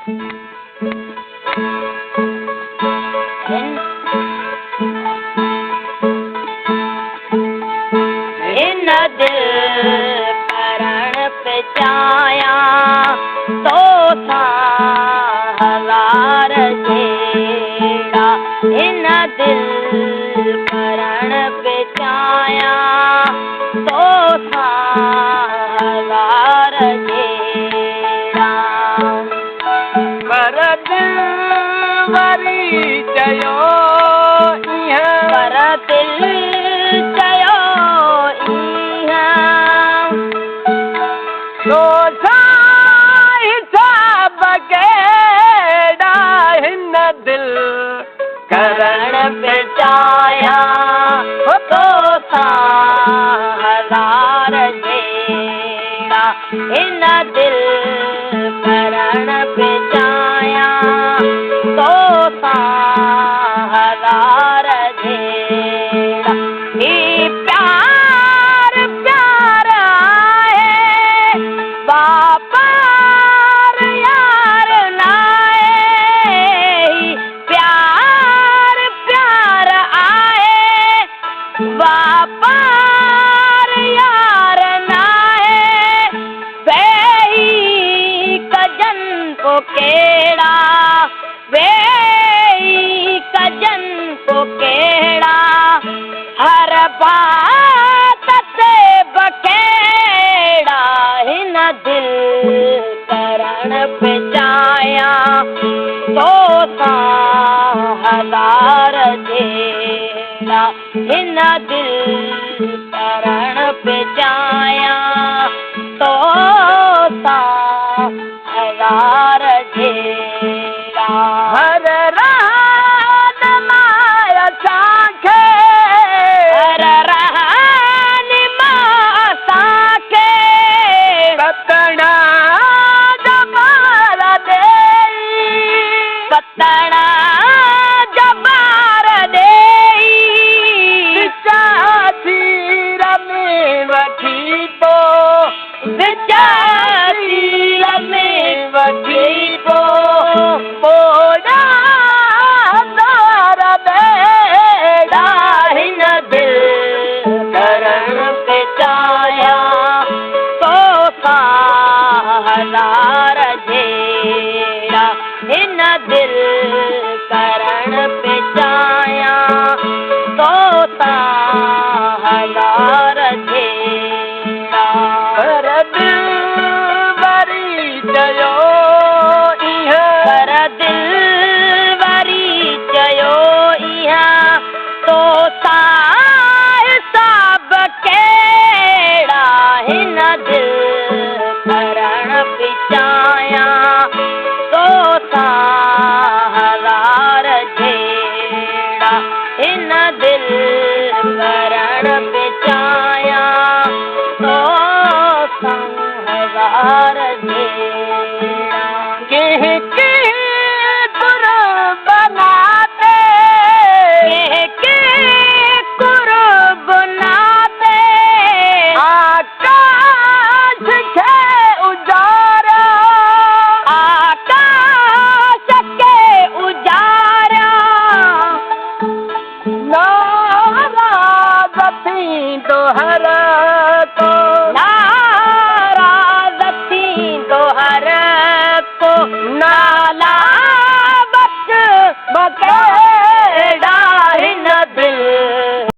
इन दिल करण पे चाया तो था हजार जेड़ा। इन दिल करण पे चाया तो था हजार जेड़ा। पर दिल वरी चयो पर दिल चयो तो हिसाब केड़ा। हिन दिल करण पे चाया तो था हजार जेड़ा। इन दिल करण पे चाया तो था हजार जेड़ा। ही प्यार प्यार आए बापार यार नाए। प्यार प्यार आए बापार यार नाए। वेही कजन को केड़ा वेही कजन को केड़ा। हर बात से बखेड़ा। हिन दिल करण पे चाया तो था हजार जेड़ा। हिन दिल करण पे चाया तो था हजार जेड़ा। हर रात माया साखे हर रहन मां साखे पतना जबार देई। पतना जबार देई। विचासीर में वठी तो विचासीर में वठी तो बोड़ा दार बेड़ा। हिन दिल करण पे चाया तो था हजार जेड़ा। हिन दिल करण पे चाया तो था हजार जेड़ा। पर दिल वरी चयो पर दिल वरी चयो तो था हिसाब केड़ा। हिन दिल करण पे चाया तो था हजार जेड़ा। हिन दिल करण पे चाया तो था हजार जेड़ा।